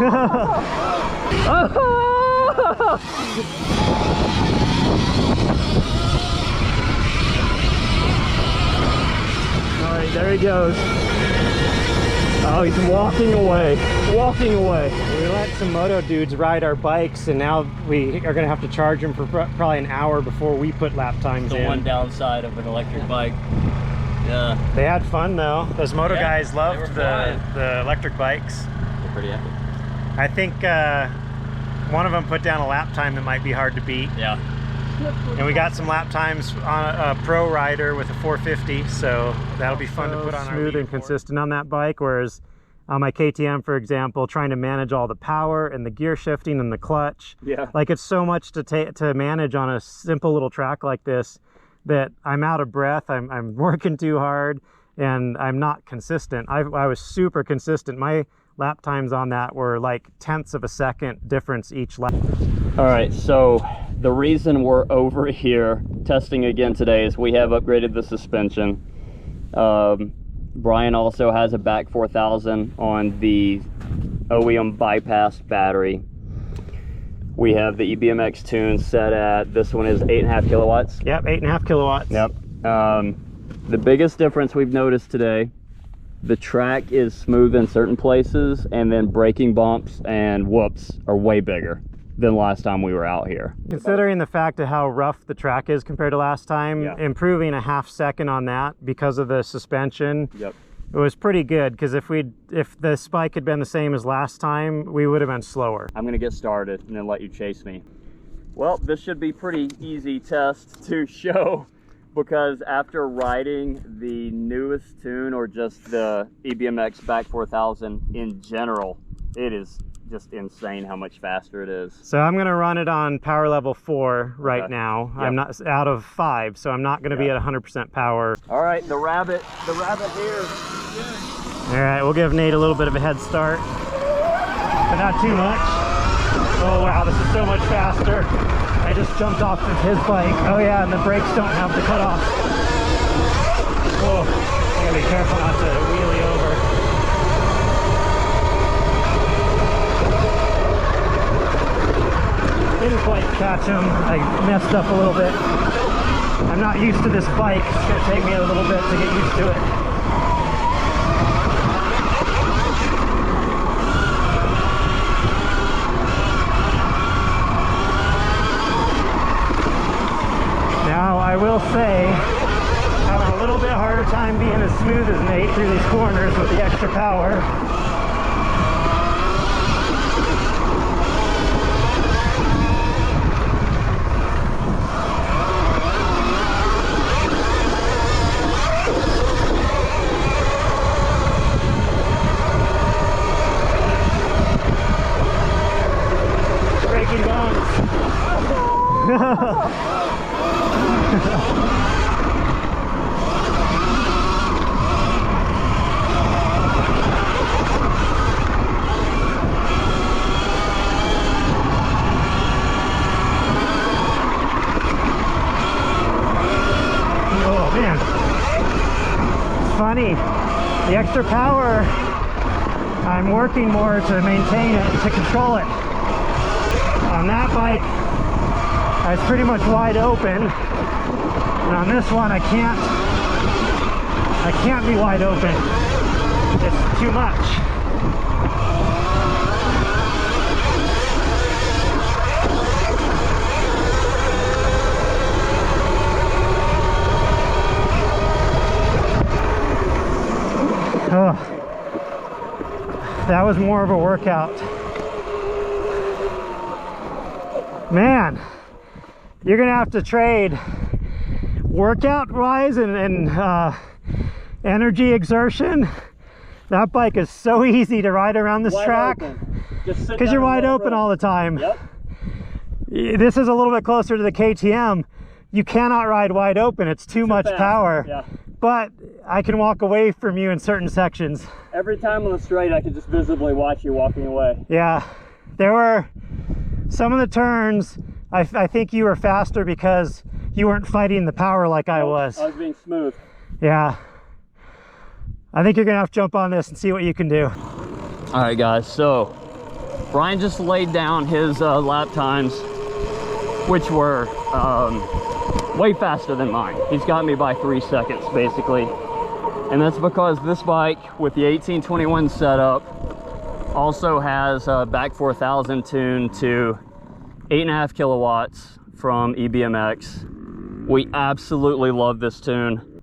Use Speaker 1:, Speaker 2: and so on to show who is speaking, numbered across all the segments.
Speaker 1: All right, there he goes. Oh, he's walking away, walking away. We let some Moto Dudes ride our bikes, and now we are gonna have to charge them for probably an hour before we put lap times in.
Speaker 2: The one downside of an electric bike. Yeah.
Speaker 1: They had fun though. Those Moto guys loved the electric bikes.
Speaker 2: They're pretty epic.
Speaker 1: I think one of them put down a lap time that might be hard to beat.
Speaker 2: Yeah.
Speaker 1: And we got some lap times on a pro rider with a 450, so that'll be fun to put on our smooth and consistent on that bike. Whereas on my KTM, for example, trying to manage all the power and the gear shifting and the clutch, like it's so much to manage on a simple little track like this that I'm out of breath. I'm working too hard, and I'm not consistent. I was super consistent. My lap times on that were like tenths of a second difference each lap.
Speaker 2: All right, so the reason we're over here testing again today is we have upgraded the suspension. Brian also has a BAC4000 on the OEM bypass battery. We have the EBMX tune set at, this one is 8.5 kilowatts.
Speaker 1: Yep, 8.5 kilowatts.
Speaker 2: Yep. The biggest difference we've noticed today, the track is smooth in certain places, and then braking bumps and whoops are way bigger than last time we were out here.
Speaker 1: Considering the fact of how rough the track is compared to last time, improving a half second on that because of the suspension, it was pretty good, because if the spike had been the same as last time, we would have been slower.
Speaker 2: I'm gonna get started and then let you chase me. Well, this should be pretty easy test to show, because after riding the newest tune, or just the EBMX BAC4000 in general, it is just insane how much faster it is.
Speaker 1: So I'm going to run it on power level 4 right now. I'm not out of 5, so I'm not going to be at 100% power.
Speaker 2: All right, the rabbit here.
Speaker 1: All right, we'll give Nate a little bit of a head start, but not too much. Oh wow, this is so much faster. I just jumped off of his bike. Oh yeah, and the brakes don't have the cutoff. Oh, I gotta be careful not to wheelie over. Didn't quite catch him. I messed up a little bit. I'm not used to this bike. It's gonna take me a little bit to get used to it. Now, I will say, having a little bit harder time being as smooth as Nate through these corners with the extra power. Breaking bones. Oh man, it's funny. The extra power, I'm working more to maintain it, to control it. On that bike, it's pretty much wide open, and on this one I can't be wide open. It's too much. Oh, that was more of a workout. Man, you're gonna have to trade workout wise and energy exertion. That bike is so easy to ride around this track because you're wide open all the time. This is a little bit closer to the KTM. You cannot ride wide open, it's too much power. But I can walk away from you in certain sections.
Speaker 2: Every time on the straight, I can just visibly watch you walking away.
Speaker 1: Yeah, there were some of the turns, I think you were faster because you weren't fighting the power like I was.
Speaker 2: I was being smooth.
Speaker 1: Yeah. I think you're gonna have to jump on this and see what you can do.
Speaker 2: All right, guys, so Brian just laid down his lap times, which were way faster than mine. He's got me by 3 seconds basically. And that's because this bike with the 1821 setup also has a BAC4000 tuned to 8.5 kilowatts from EBMX. We absolutely love this tune.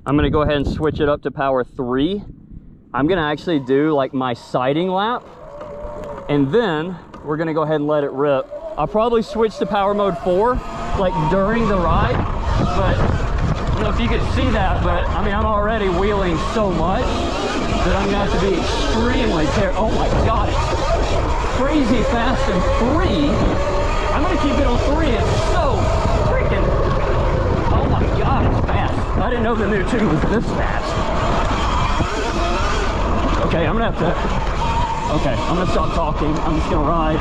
Speaker 2: I'm gonna go ahead and switch it up to power 3. I'm gonna actually do like my sighting lap, and then we're gonna go ahead and let it rip. I'll probably switch to power mode 4 like during the ride, but I don't know if you could see that, but I mean, I'm already wheeling so much that I'm gonna have to be extremely careful. Oh my God, it's crazy fast in 3. I'm gonna keep it on 3. It's so freaking, oh my God, it's fast. I didn't know the new tune was this fast. Okay, I'm gonna have to, okay, I'm gonna stop talking. I'm just gonna ride.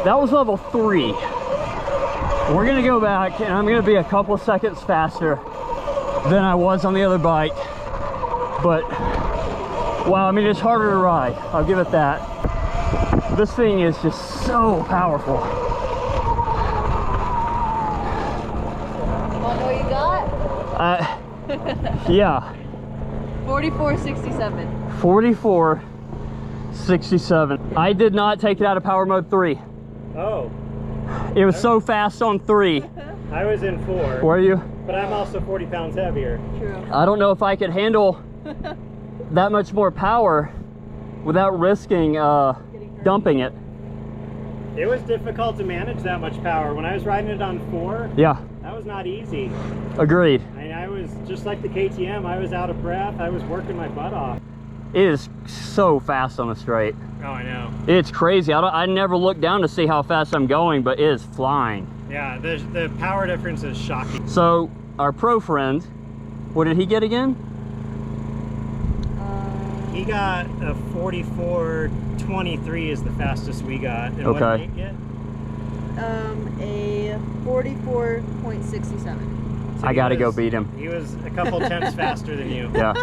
Speaker 2: That was level 3. We're gonna go back and I'm gonna be a couple seconds faster than I was on the other bike. But wow, I mean, it's harder to ride. I'll give it that. This thing is just so powerful.
Speaker 3: Want to know what you got?
Speaker 2: Yeah.
Speaker 3: 4467.
Speaker 2: 4467. I did not take it out of power mode 3.
Speaker 1: Oh,
Speaker 2: It was so fast on 3.
Speaker 1: I was in 4.
Speaker 2: Were you?
Speaker 1: But I'm also 40 pounds heavier.
Speaker 3: True.
Speaker 2: I don't know if I could handle that much more power without risking dumping it.
Speaker 1: It was difficult to manage that much power. When I was riding it on 4,
Speaker 2: Yeah,
Speaker 1: that was not easy.
Speaker 2: agreed.
Speaker 1: I was just like the KTM. I was out of breath. I was working my butt off.
Speaker 2: It is so fast on the straight.
Speaker 1: Oh, I know.
Speaker 2: It's crazy. I never look down to see how fast I'm going, but it is flying.
Speaker 1: Yeah, the power difference is shocking.
Speaker 2: So our pro friend, what did he get again?
Speaker 1: He got a 44.23 is the fastest we got. And what
Speaker 2: Okay.
Speaker 1: did Nate get?
Speaker 3: A 44.67.
Speaker 1: So
Speaker 2: I
Speaker 1: he
Speaker 2: gotta go
Speaker 1: was-
Speaker 2: beat him.
Speaker 1: He was a couple tenths faster than you.
Speaker 2: Yeah.